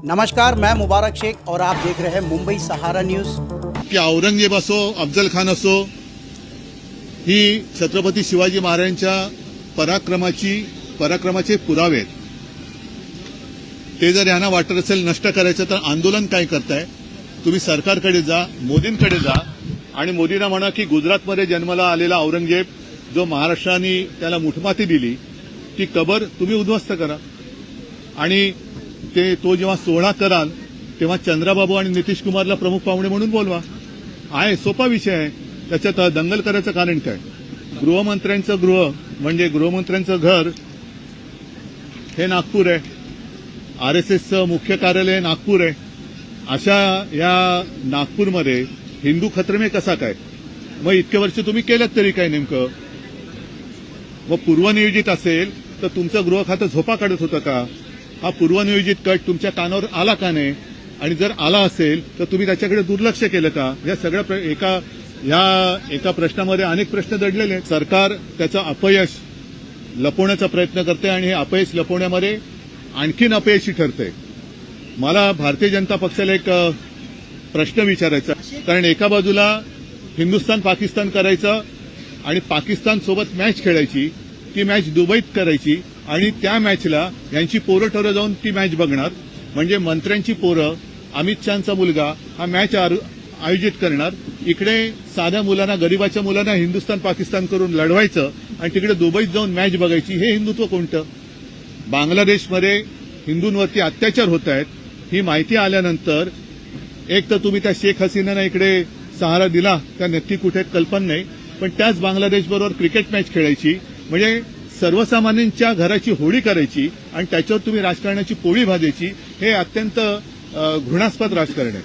नमस्कार, मैं मुबारक शेख और आप देख रहे हैं मुंबई सहारा न्यूज। की औरंगजेब असो, अफजल खान असो, ही छत्रपती शिवाजी महाराजांच्या पराक्रमाचे पुरावे आहेत। ते जर यांना वाटत असेल नष्ट करायचं तर आंदोलन काय करताय? तुम्ही सरकारकडे जा, मोदींकडे जा आणि मोदींना म्हणा की गुजरातमध्ये जन्माला आलेला औरंगजेब जो महाराष्ट्राने त्याला मुठमाती दिली ती कबर तुम्ही उद्ध्वस्त करा आणि तो जेव्हा सोहळा कराल तेव्हा चंद्राबाबू आणि नितीश कुमारला प्रमुख पाहुणे म्हणून बोलवा। आहे सोपा विषय आहे, त्याच्यात दंगल करायचं कारण काय? गृहमंत्र्यांचं गृह म्हणजे गृहमंत्र्यांचं घर हे नागपूर आहे, आरएसएसचं मुख्य कार्यालय नागपूर आहे। अशा या नागपूरमध्ये हिंदू खतरे में कसा काय? मग इतके वर्ष तुम्ही केलं तरी काय नेमकं? व पूर्वनियोजित असेल तर तुमचं गृह खातं झोपा काढत होतं का? हा पूर्वनियोजित कट तुमच्या कानावर आला का नाही? आणि जर आला असेल तर तुम्ही त्याच्याकडे दुर्लक्ष केलं का? या सगळ्या एका प्रश्नामध्ये अनेक प्रश्न दडलेले आहेत। सरकार त्याचं अपयश लपवण्याचा प्रयत्न करते आणि हे अपयश लपवण्यामध्ये आणखीन अपयशी ठरते। मला भारतीय जनता पक्षाला एक प्रश्न विचारायचा, कारण एका बाजूला हिंदुस्थान पाकिस्तान करायचं आणि पाकिस्तान सोबत मॅच खेळायची, ती मॅच दुबईत करायची आणि त्या मॅचला यांची पोरं ठरं जाऊन ती मॅच बघणार, म्हणजे मंत्र्यांची पोरं, अमित शहाचा मुलगा हा मॅच आयोजित करणार, इकडे साध्या मुलांना, गरीबाच्या मुलांना हिंदुस्थान पाकिस्तान करून लढवायचं आणि तिकडे दुबईत जाऊन मॅच बघायची। हे हिंदुत्व कोणतं? बांगलादेशमध्ये हिंदूंवरती अत्याचार होत आहेत ही माहिती आल्यानंतर एक तर तुम्ही त्या शेख हसीनाला इकडे सहारा दिला, त्या नक्की कुठे कल्पना नाही, पण त्याच बांगलादेशबरोबर क्रिकेट मॅच खेळायची, म्हणजे सर्वसामान्यांच्या घराची होळी करायची आणि त्याच्यावर तुम्ही राजकारणाची पोळी भाजायची। हे अत्यंत घृणास्पद राजकारण आहे।